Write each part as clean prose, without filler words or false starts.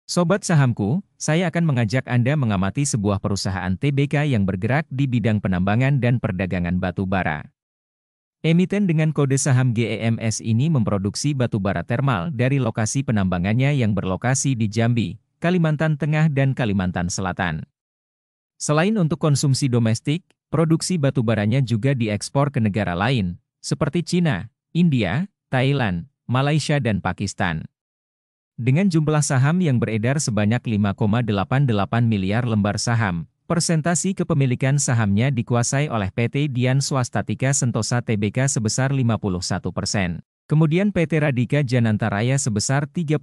Sobat sahamku, saya akan mengajak Anda mengamati sebuah perusahaan TBK yang bergerak di bidang penambangan dan perdagangan batu bara. Emiten dengan kode saham GEMS ini memproduksi batu bara termal dari lokasi penambangannya yang berlokasi di Jambi, Kalimantan Tengah dan Kalimantan Selatan. Selain untuk konsumsi domestik, produksi batu baranya juga diekspor ke negara lain, seperti Cina, India, Thailand, Malaysia dan Pakistan. Dengan jumlah saham yang beredar sebanyak 5,88 miliar lembar saham, persentasi kepemilikan sahamnya dikuasai oleh PT Dian Swastatika Sentosa Tbk sebesar 51%. Kemudian PT Radika Janantaraya sebesar 30%,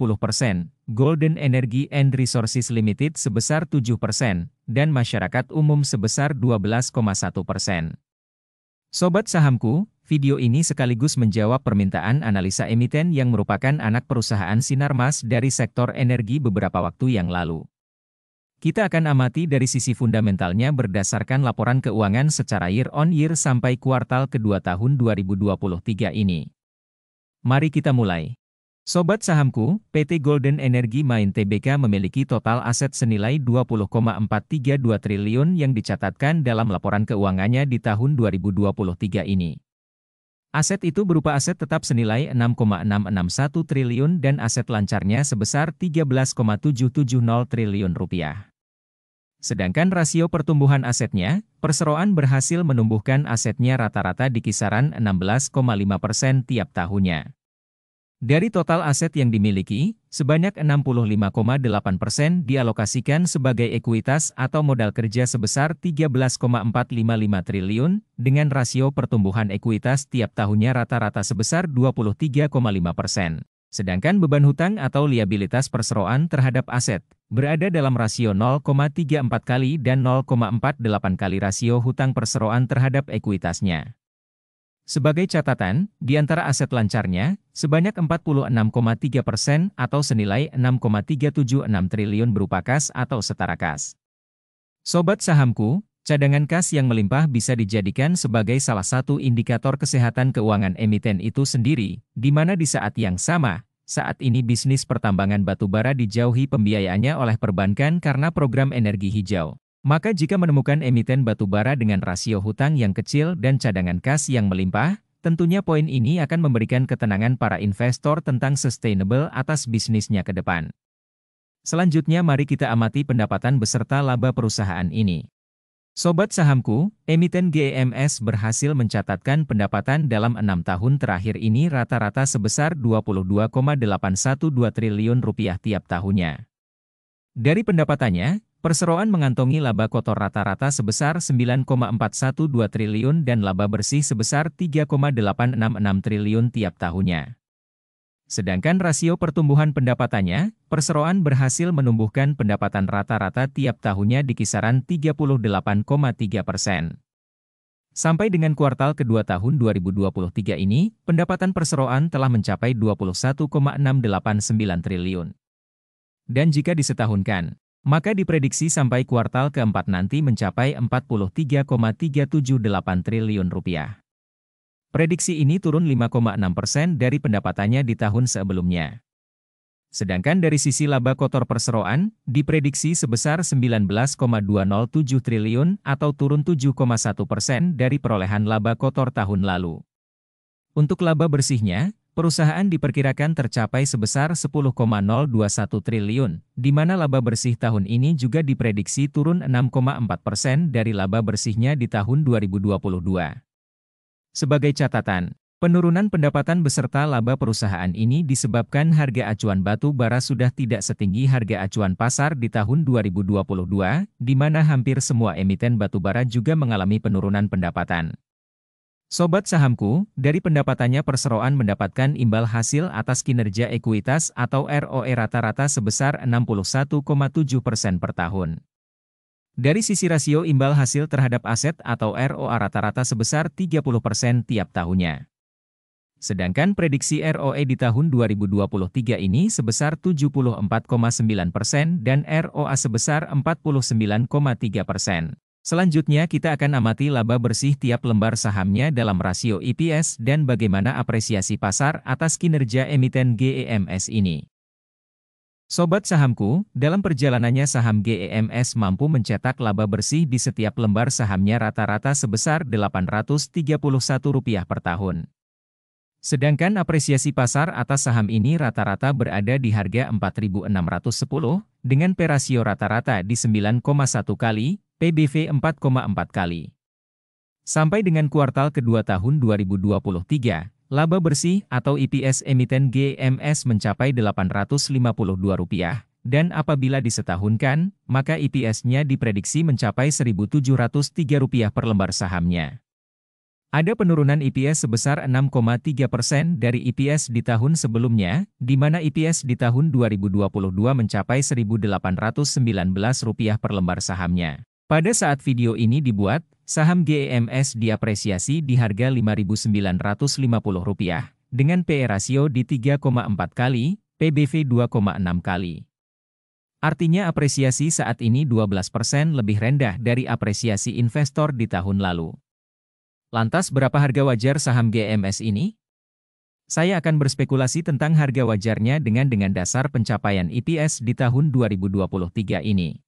Golden Energy and Resources Limited sebesar 7%, dan masyarakat umum sebesar 12,1%. Sobat sahamku, video ini sekaligus menjawab permintaan analisa emiten yang merupakan anak perusahaan Sinarmas dari sektor energi beberapa waktu yang lalu. Kita akan amati dari sisi fundamentalnya berdasarkan laporan keuangan secara year-on-year sampai kuartal kedua tahun 2023 ini. Mari kita mulai. Sobat sahamku, PT Golden Energy Mine Tbk memiliki total aset senilai 20,432 triliun yang dicatatkan dalam laporan keuangannya di tahun 2023 ini. Aset itu berupa aset tetap senilai 6,661 triliun dan aset lancarnya sebesar 13,770 triliun rupiah. Sedangkan rasio pertumbuhan asetnya, perseroan berhasil menumbuhkan asetnya rata-rata di kisaran 16,5% tiap tahunnya. Dari total aset yang dimiliki, sebanyak 65,8% dialokasikan sebagai ekuitas atau modal kerja sebesar 13,455 triliun, dengan rasio pertumbuhan ekuitas tiap tahunnya rata-rata sebesar 23,5%. Sedangkan beban hutang atau liabilitas perseroan terhadap aset, berada dalam rasio 0,34 kali dan 0,48 kali rasio hutang perseroan terhadap ekuitasnya. Sebagai catatan, di antara aset lancarnya, sebanyak 46,3% atau senilai 6,376 triliun berupa kas atau setara kas. Sobat sahamku, cadangan kas yang melimpah bisa dijadikan sebagai salah satu indikator kesehatan keuangan emiten itu sendiri, di mana di saat yang sama, saat ini bisnis pertambangan batubara dijauhi pembiayaannya oleh perbankan karena program energi hijau. Maka jika menemukan emiten batubara dengan rasio hutang yang kecil dan cadangan kas yang melimpah, tentunya poin ini akan memberikan ketenangan para investor tentang sustainable atas bisnisnya ke depan. Selanjutnya mari kita amati pendapatan beserta laba perusahaan ini. Sobat sahamku, emiten GEMS berhasil mencatatkan pendapatan dalam 6 tahun terakhir ini rata-rata sebesar 22,812 triliun rupiah tiap tahunnya. Dari pendapatannya, perseroan mengantongi laba kotor rata-rata sebesar 9,412 triliun dan laba bersih sebesar 3,866 triliun tiap tahunnya. Sedangkan rasio pertumbuhan pendapatannya, perseroan berhasil menumbuhkan pendapatan rata-rata tiap tahunnya di kisaran 38,3%. Sampai dengan kuartal kedua tahun 2023 ini, pendapatan perseroan telah mencapai 21,689 triliun. Dan jika disetahunkan, maka diprediksi sampai kuartal keempat nanti mencapai 43,378 triliun rupiah. Prediksi ini turun 5,6% dari pendapatannya di tahun sebelumnya. Sedangkan dari sisi laba kotor perseroan, diprediksi sebesar 19,207 triliun atau turun 7,1% dari perolehan laba kotor tahun lalu. Untuk laba bersihnya, perusahaan diperkirakan tercapai sebesar 10,021 triliun, di mana laba bersih tahun ini juga diprediksi turun 6,4% dari laba bersihnya di tahun 2022. Sebagai catatan, penurunan pendapatan beserta laba perusahaan ini disebabkan harga acuan batu bara sudah tidak setinggi harga acuan pasar di tahun 2022, di mana hampir semua emiten batu bara juga mengalami penurunan pendapatan. Sobat sahamku, dari pendapatannya perseroan mendapatkan imbal hasil atas kinerja ekuitas atau ROE rata-rata sebesar 61,7% per tahun. Dari sisi rasio imbal hasil terhadap aset atau ROA rata-rata sebesar 30% tiap tahunnya. Sedangkan prediksi ROE di tahun 2023 ini sebesar 74,9% dan ROA sebesar 49,3%. Selanjutnya kita akan amati laba bersih tiap lembar sahamnya dalam rasio EPS dan bagaimana apresiasi pasar atas kinerja emiten GEMS ini. Sobat sahamku, dalam perjalanannya saham GEMS mampu mencetak laba bersih di setiap lembar sahamnya rata-rata sebesar Rp831 per tahun. Sedangkan apresiasi pasar atas saham ini rata-rata berada di harga 4.610, dengan P rasio rata-rata di 9,1 kali, PBV 4,4 kali. Sampai dengan kuartal kedua tahun 2023, laba bersih atau EPS emiten GEMS mencapai Rp852, dan apabila disetahunkan, maka EPS-nya diprediksi mencapai Rp1.703 per lembar sahamnya. Ada penurunan EPS sebesar 6,3% dari EPS di tahun sebelumnya, di mana EPS di tahun 2022 mencapai Rp1.819 per lembar sahamnya. Pada saat video ini dibuat, saham GEMS diapresiasi di harga Rp5.950, dengan PE rasio di 3,4 kali, PBV 2,6 kali. Artinya apresiasi saat ini 12% lebih rendah dari apresiasi investor di tahun lalu. Lantas berapa harga wajar saham GEMS ini? Saya akan berspekulasi tentang harga wajarnya dengan dasar pencapaian EPS di tahun 2023 ini.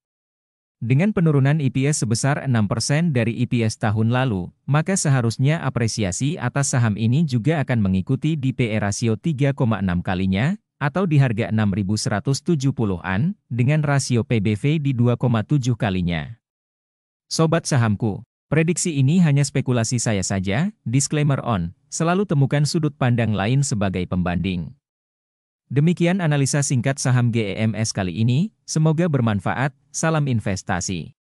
Dengan penurunan EPS sebesar 6% dari EPS tahun lalu, maka seharusnya apresiasi atas saham ini juga akan mengikuti di PE rasio 3,6 kalinya, atau di harga 6.170-an, dengan rasio PBV di 2,7 kalinya. Sobat sahamku, prediksi ini hanya spekulasi saya saja, disclaimer on, selalu temukan sudut pandang lain sebagai pembanding. Demikian analisa singkat saham GEMS kali ini, semoga bermanfaat, salam investasi.